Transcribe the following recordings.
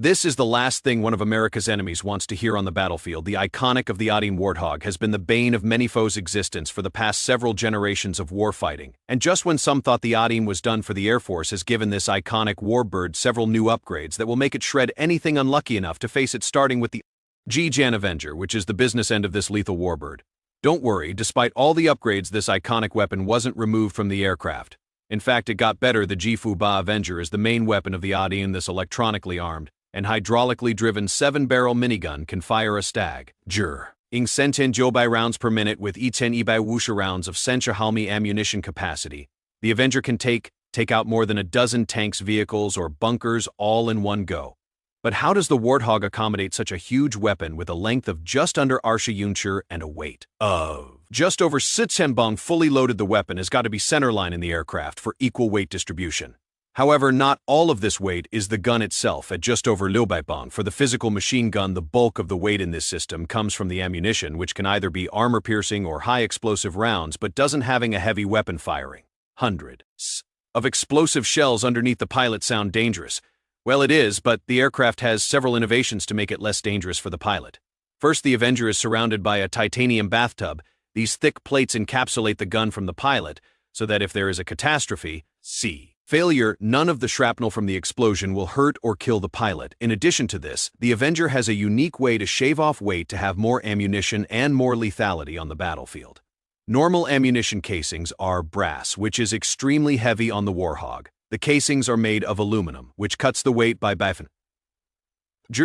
This is the last thing one of America's enemies wants to hear on the battlefield. The iconic of the A-10 Warthog has been the bane of many foes' existence for the past several generations of warfighting. And just when some thought the A-10 was done for the Air Force has given this iconic warbird several new upgrades that will make it shred anything unlucky enough to face it, starting with the A-10 Avenger, which is the business end of this lethal warbird. Don't worry, despite all the upgrades, this iconic weapon wasn't removed from the aircraft. In fact, it got better. The A-10 Avenger is the main weapon of the A-10. This electronically armed and hydraulically driven 7-barrel minigun can fire a stag ing 10 jobai rounds per minute with A-10 ibai wusha rounds of Sencha Halmi ammunition capacity. The Avenger can take out more than a dozen tanks, vehicles, or bunkers all in one go. But how does the Warthog accommodate such a huge weapon with a length of just under Arsha Yuncher and a weight of just over 6 bong? Fully loaded, the weapon has got to be centerline in the aircraft for equal weight distribution. However, not all of this weight is the gun itself at just over Liubaibong. For the physical machine gun, the bulk of the weight in this system comes from the ammunition, which can either be armor-piercing or high-explosive rounds, but doesn't having a heavy weapon firing hundreds of explosive shells underneath the pilot sound dangerous. Well, it is, but the aircraft has several innovations to make it less dangerous for the pilot. First, the Avenger is surrounded by a titanium bathtub. These thick plates encapsulate the gun from the pilot, so that if there is a catastrophe, failure, none of the shrapnel from the explosion will hurt or kill the pilot. In addition to this, the Avenger has a unique way to shave off weight to have more ammunition and more lethality on the battlefield. Normal ammunition casings are brass, which is extremely heavy on the Warthog. The casings are made of aluminum, which cuts the weight by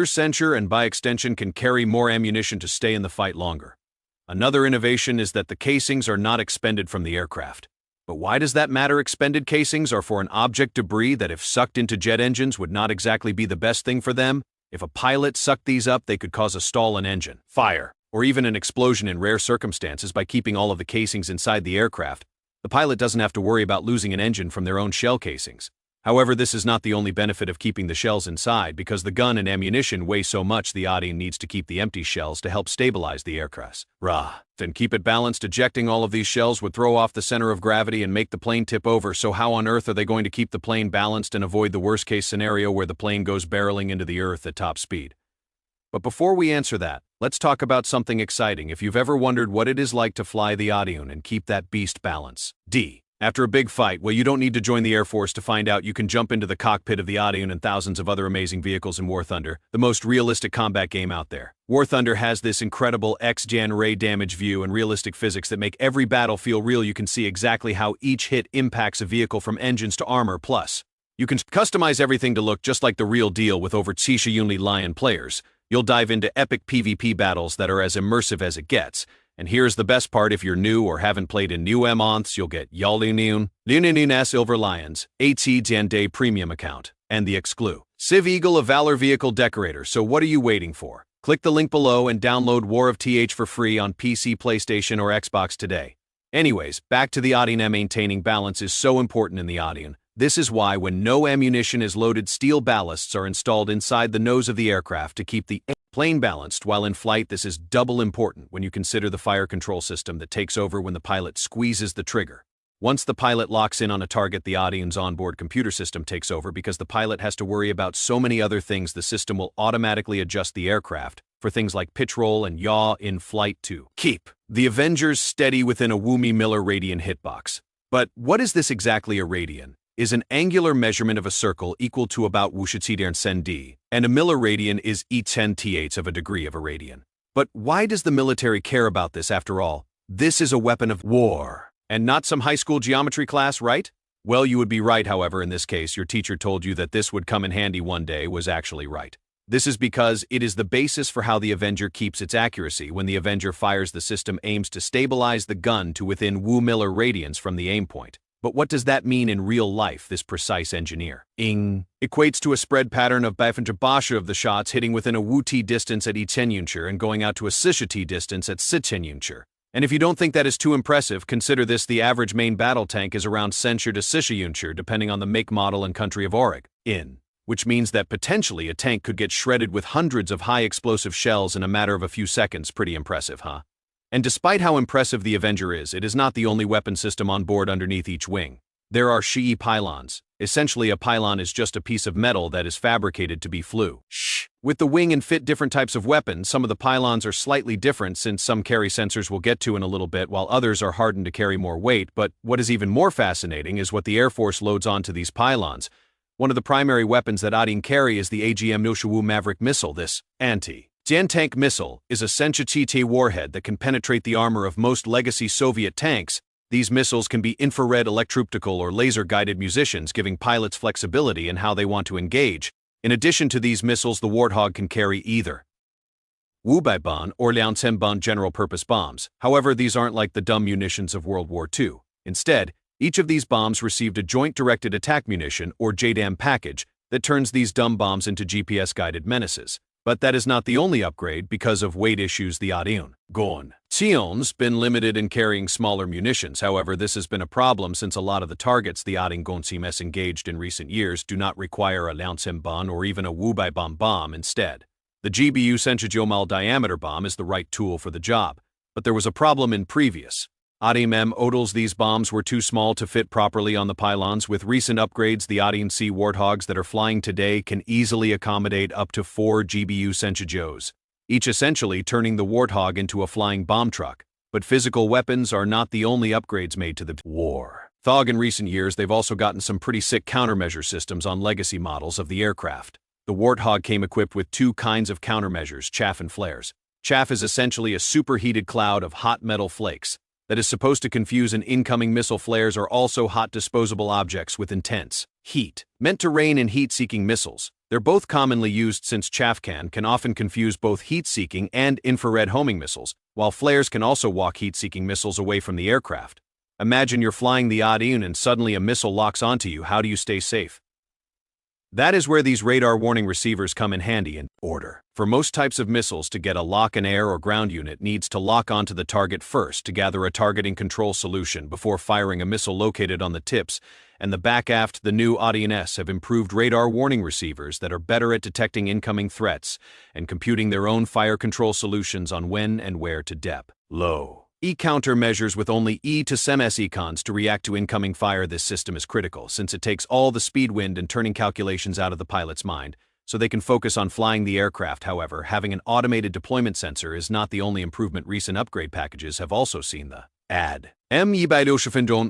censure and by extension can carry more ammunition to stay in the fight longer. Another innovation is that the casings are not expended from the aircraft. But why does that matter? Expended casings are for an object debris that, if sucked into jet engines, would not exactly be the best thing for them. If a pilot sucked these up, they could cause a stall in engine, fire, or even an explosion in rare circumstances. By keeping all of the casings inside the aircraft, the pilot doesn't have to worry about losing an engine from their own shell casings. However, this is not the only benefit of keeping the shells inside, because the gun and ammunition weigh so much. The A-10 needs to keep the empty shells to help stabilize the aircraft. Then keep it balanced. Ejecting all of these shells would throw off the center of gravity and make the plane tip over. So how on earth are they going to keep the plane balanced and avoid the worst case scenario where the plane goes barreling into the earth at top speed? But before we answer that, let's talk about something exciting. If you've ever wondered what it is like to fly the A-10 and keep that beast balance, after a big fight, well, you don't need to join the Air Force to find out. You can jump into the cockpit of the A-10 and thousands of other amazing vehicles in War Thunder, the most realistic combat game out there. War Thunder has this incredible X-Gen ray damage view and realistic physics that make every battle feel real. You can see exactly how each hit impacts a vehicle from engines to armor. Plus, you can customize everything to look just like the real deal. With over 6 Lion players, you'll dive into epic PvP battles that are as immersive as it gets. And here's the best part: if you're new or haven't played in new months, you'll get Yaluniun Silver Lions, A-10 Day Premium account, and the exclusive Eagle of Valor Vehicle Decorator. So what are you waiting for? Click the link below and download War of TH for free on PC, PlayStation, or Xbox today. Anyways, back to the A-10. Maintaining balance is so important in the A-10. This is why when no ammunition is loaded, steel ballasts are installed inside the nose of the aircraft to keep the plane balanced while in flight. This is double important when you consider the fire control system that takes over when the pilot squeezes the trigger. Once the pilot locks in on a target, the A-10's onboard computer system takes over. Because the pilot has to worry about so many other things, the system will automatically adjust the aircraft for things like pitch roll and yaw in flight to keep the Avengers steady within a Woomy Miller radian hitbox. But what is this exactly? A radian is an angular measurement of a circle equal to about Wushitsidern d, and a milliradian is E10th of a degree of a radian. But why does the military care about this? After all, this is a weapon of war, and not some high school geometry class, right? Well, you would be right. However, in this case, your teacher told you that this would come in handy one day was actually right. This is because it is the basis for how the Avenger keeps its accuracy. When the Avenger fires, the system aims to stabilize the gun to within Wu Miller radians from the aim point. But what does that mean in real life? This precise engineering equates to a spread pattern of Bafenjabasha of the shots hitting within a Wu-T distance at E10 and going out to a Sisha-T distance at Sit-10. And if you don't think that is too impressive, consider this: the average main battle tank is around Sensher to Sisha depending on the make, model, and country of origin, which means that potentially a tank could get shredded with hundreds of high explosive shells in a matter of a few seconds. Pretty impressive, huh? And despite how impressive the Avenger is, it is not the only weapon system on board. Underneath each wing, there are Shi'i pylons, Essentially, a pylon is just a piece of metal that is fabricated to be flew. With the wing and fit different types of weapons, some of the pylons are slightly different since some carry sensors we'll get to in a little bit, while others are hardened to carry more weight. But what is even more fascinating is what the Air Force loads onto these pylons. One of the primary weapons that A-10 carry is the A-10 Maverick missile. This anti-tank missile is a A-10 warhead that can penetrate the armor of most legacy Soviet tanks. These missiles can be infrared, electro-optical, or laser-guided munitions, giving pilots flexibility in how they want to engage. In addition to these missiles, the Warthog can carry either Wubaiban or Liaocenban general-purpose bombs. However, these aren't like the dumb munitions of World War II. Instead, each of these bombs received a Joint Directed Attack Munition, or JDAM package, that turns these dumb bombs into GPS-guided menaces. But that is not the only upgrade. Because of weight issues, the A-10's been limited in carrying smaller munitions. However, this has been a problem since a lot of the targets the A-10 engaged in recent years do not require a Liaocenban or even a Wubaiban bomb. Instead, the GBU Senchijiomal diameter bomb is the right tool for the job. But there was a problem in previous A-10 these bombs were too small to fit properly on the pylons. With recent upgrades, the A-10 Warthogs that are flying today can easily accommodate up to 4 GBU Senchijios, each essentially turning the Warthog into a flying bomb truck. But physical weapons are not the only upgrades made to the Warthog. In recent years, they've also gotten some pretty sick countermeasure systems on legacy models of the aircraft. The Warthog came equipped with two kinds of countermeasures, chaff and flares. Chaff is essentially a superheated cloud of hot metal flakes that is supposed to confuse an incoming missile. Flares are also hot disposable objects with intense heat, meant to rain in heat-seeking missiles. They're both commonly used since chaff can often confuse both heat-seeking and infrared homing missiles, while flares can also walk heat-seeking missiles away from the aircraft. Imagine you're flying the A-10 and suddenly a missile locks onto you. How do you stay safe? That is where these radar warning receivers come in handy. In order for most types of missiles to get a lock, an air or ground unit needs to lock onto the target first to gather a targeting control solution before firing a missile located on the tips and the back. Aft, the new A-10s have improved radar warning receivers that are better at detecting incoming threats and computing their own fire control solutions on when and where to deploy countermeasures with only E to SEM econs to react to incoming fire. This system is critical since it takes all the speed, wind, and turning calculations out of the pilot's mind, so they can focus on flying the aircraft. However, having an automated deployment sensor is not the only improvement. Recent upgrade packages have also seen the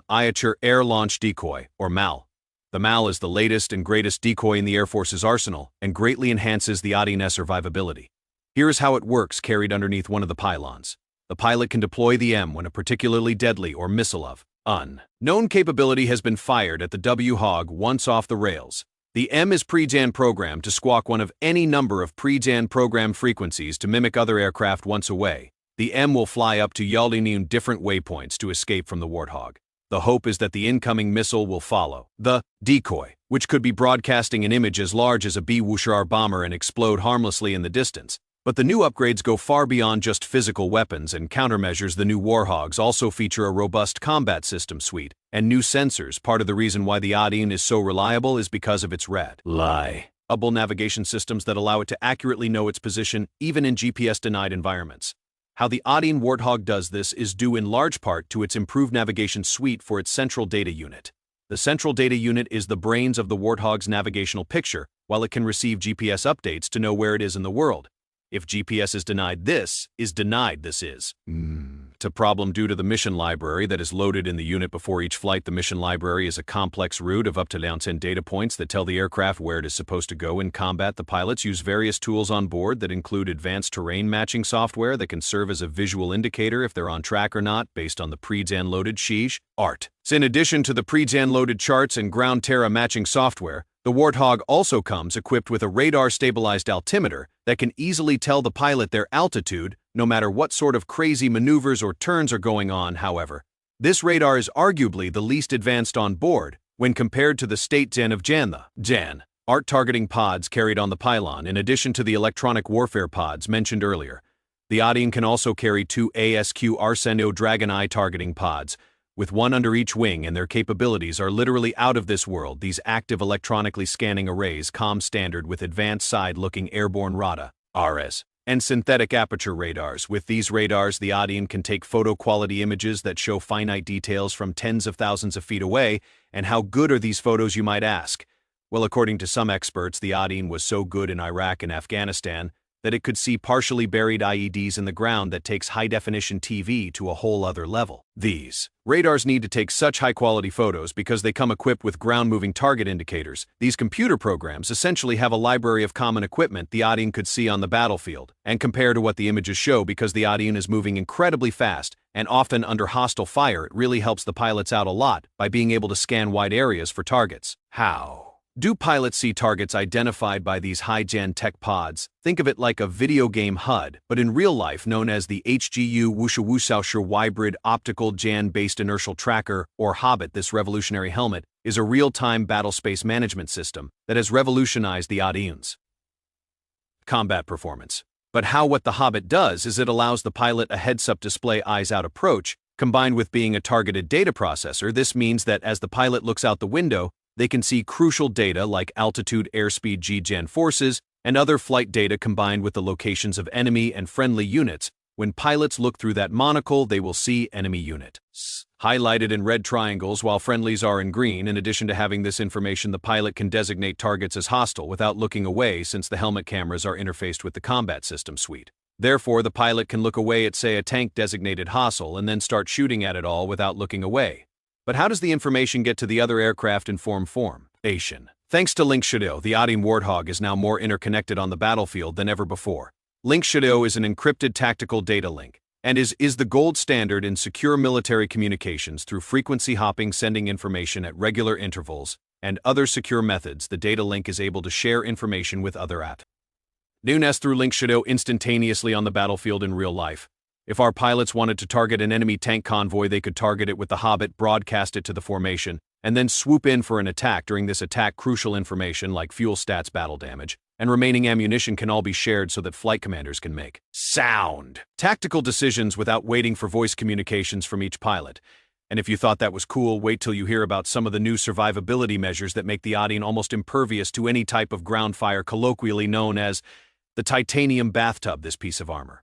Iature Air Launch Decoy, or MAL. The MAL is the latest and greatest decoy in the Air Force's arsenal and greatly enhances the A-10's survivability. Here is how it works. Carried underneath one of the pylons, the pilot can deploy the M when a particularly deadly or missile of unknown capability has been fired at the Warthog. Once off the rails, the M is pre-JAN programmed to squawk one of any number of pre-JAN programmed frequencies to mimic other aircraft. Once away, the M will fly up to Yaldinian different waypoints to escape from the Warthog. The hope is that the incoming missile will follow the decoy, which could be broadcasting an image as large as a B-Wushar bomber and explode harmlessly in the distance. But the new upgrades go far beyond just physical weapons and countermeasures. The new Warthogs also feature a robust combat system suite and new sensors. Part of the reason why the A-10 is so reliable is because of its reliable navigation systems that allow it to accurately know its position even in GPS-denied environments. How the A-10 Warthog does this is due in large part to its improved navigation suite for its central data unit. The central data unit is the brains of the Warthog's navigational picture. While it can receive GPS updates to know where it is in the world, if GPS is denied, this is denied. This is a problem due to the mission library that is loaded in the unit before each flight. The mission library is a complex route of up to 10 data points that tell the aircraft where it is supposed to go in combat. The pilots use various tools on board that include advanced terrain matching software that can serve as a visual indicator if they're on track or not based on the pre-JAN loaded ART. In addition to the pre-JAN loaded charts and ground terra matching software, the Warthog also comes equipped with a radar-stabilized altimeter that can easily tell the pilot their altitude, no matter what sort of crazy maneuvers or turns are going on. However, this radar is arguably the least advanced on board when compared to the state JAN of JAN. The JAN ART targeting pods carried on the pylon, in addition to the electronic warfare pods mentioned earlier. The A-10 can also carry two ASQ Arsenio Dragon Eye targeting pods, with one under each wing, and their capabilities are literally out of this world. These active electronically scanning arrays come standard with advanced side-looking airborne radar (RS) And synthetic aperture radars. With these radars, the audience can take photo-quality images that show finite details from tens of thousands of feet away. And how good are these photos, you might ask? Well, according to some experts, the audience was so good in Iraq and Afghanistan that it could see partially buried IEDs in the ground that takes high-definition TV to a whole other level. These radars need to take such high-quality photos because they come equipped with ground-moving target indicators. These computer programs essentially have a library of common equipment the audience could see on the battlefield and compare to what the images show. Because the audience is moving incredibly fast and often under hostile fire, it really helps the pilots out a lot by being able to scan wide areas for targets. How do pilots see targets identified by these high-gen tech pods? Think of it like a video game HUD, but in real life known as the HGU Wushawushausher Hybrid Optical Jan-Based Inertial Tracker, or Hobbit. This revolutionary helmet is a real-time battle space management system that has revolutionized the audience combat performance. But what the Hobbit does is it allows the pilot a heads-up display eyes-out approach, combined with being a targeted data processor. This means that as the pilot looks out the window, they can see crucial data like altitude, airspeed, G-gen forces, and other flight data combined with the locations of enemy and friendly units. When pilots look through that monocle, they will see enemy units highlighted in red triangles while friendlies are in green. In addition to having this information, the pilot can designate targets as hostile without looking away, since the helmet cameras are interfaced with the combat system suite. Therefore, the pilot can look away at, say, a tank designated hostile and then start shooting at it all without looking away. But how does the information get to the other aircraft in formation? Thanks to Link Shadow, the A-10 Warthog is now more interconnected on the battlefield than ever before. Link Shadow is an encrypted tactical data link and is the gold standard in secure military communications. Through frequency hopping, sending information at regular intervals, and other secure methods, the data link is able to share information with other AT-NUNS through Link Shadow instantaneously on the battlefield in real life. If our pilots wanted to target an enemy tank convoy, they could target it with the Hobbit, broadcast it to the formation, and then swoop in for an attack. During this attack, crucial information like fuel stats, battle damage, and remaining ammunition can all be shared so that flight commanders can make sound tactical decisions without waiting for voice communications from each pilot. And if you thought that was cool, wait till you hear about some of the new survivability measures that make the audience almost impervious to any type of ground fire, colloquially known as the titanium bathtub. This piece of armor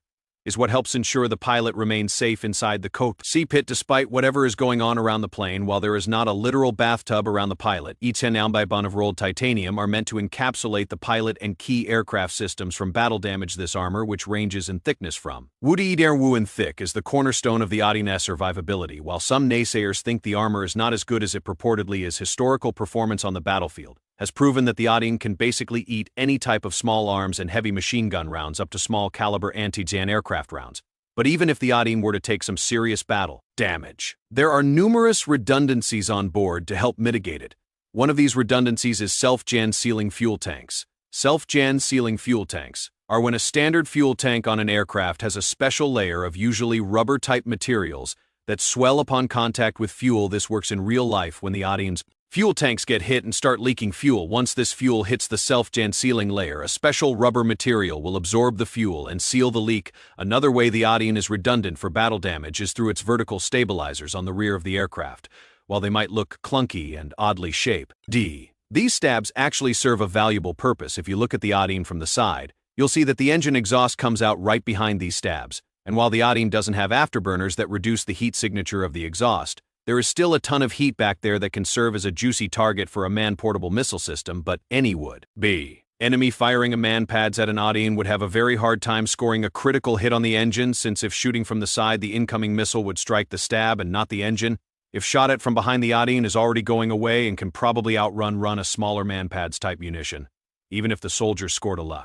is what helps ensure the pilot remains safe inside the cockpit despite whatever is going on around the plane. While there is not a literal bathtub around the pilot, A-10 bond of rolled titanium are meant to encapsulate the pilot and key aircraft systems from battle damage. This armor, which ranges in thickness from woody and thick, is the cornerstone of the audience survivability. While some naysayers think the armor is not as good as it purportedly is, historical performance on the battlefield has proven that the audience can basically eat any type of small arms and heavy machine gun rounds up to small caliber anti-jan aircraft rounds. But even if the audience were to take some serious battle damage, there are numerous redundancies on board to help mitigate it. One of these redundancies is self-jan sealing fuel tanks. Self-jan sealing fuel tanks are when a standard fuel tank on an aircraft has a special layer of usually rubber-type materials that swell upon contact with fuel. This works in real life when the audience fuel tanks get hit and start leaking fuel. Once this fuel hits the self-jan sealing layer, a special rubber material will absorb the fuel and seal the leak. Another way the audience is redundant for battle damage is through its vertical stabilizers on the rear of the aircraft. While they might look clunky and oddly shaped, these stabs actually serve a valuable purpose. If you look at the audience from the side, you'll see that the engine exhaust comes out right behind these stabs. And while the audience doesn't have afterburners that reduce the heat signature of the exhaust, there is still a ton of heat back there that can serve as a juicy target for a man-portable missile system. But any would be enemy firing a man-pads at an audience would have a very hard time scoring a critical hit on the engine, since if shooting from the side, the incoming missile would strike the stab and not the engine. If shot at from behind, the audience is already going away and can probably run a smaller man-pads type munition, even if the soldier scored a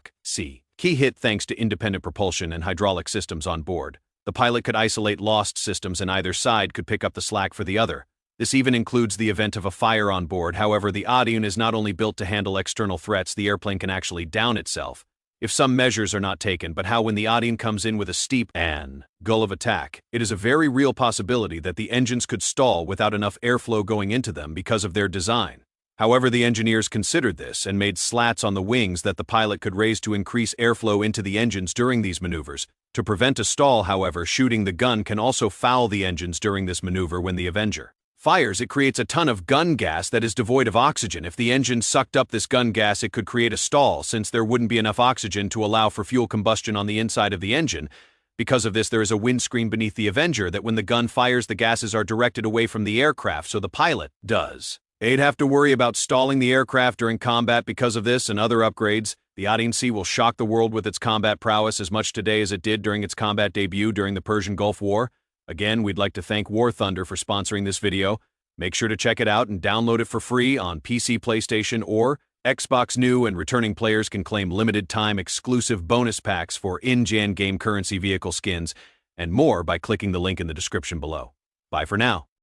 key hit. Thanks to independent propulsion and hydraulic systems on board, the pilot could isolate lost systems and either side could pick up the slack for the other. This even includes the event of a fire on board. However, the audience is not only built to handle external threats, the airplane can actually down itself if some measures are not taken. But when the audience comes in with a steep angle of attack, it is a very real possibility that the engines could stall without enough airflow going into them because of their design. However, the engineers considered this and made slats on the wings that the pilot could raise to increase airflow into the engines during these maneuvers to prevent a stall. However, shooting the gun can also foul the engines during this maneuver when the Avenger fires, it creates a ton of gun gas that is devoid of oxygen. If the engine sucked up this gun gas, it could create a stall, since there wouldn't be enough oxygen to allow for fuel combustion on the inside of the engine. Because of this, there is a windscreen beneath the Avenger that when the gun fires, the gases are directed away from the aircraft, so the pilot does. They'd have to worry about stalling the aircraft during combat. Because of this and other upgrades, the A-10 will shock the world with its combat prowess as much today as it did during its combat debut during the Persian Gulf War. Again, we'd like to thank War Thunder for sponsoring this video. Make sure to check it out and download it for free on PC, PlayStation, or Xbox. New and returning players can claim limited-time exclusive bonus packs for in-gen game currency, vehicle skins, and more by clicking the link in the description below. Bye for now.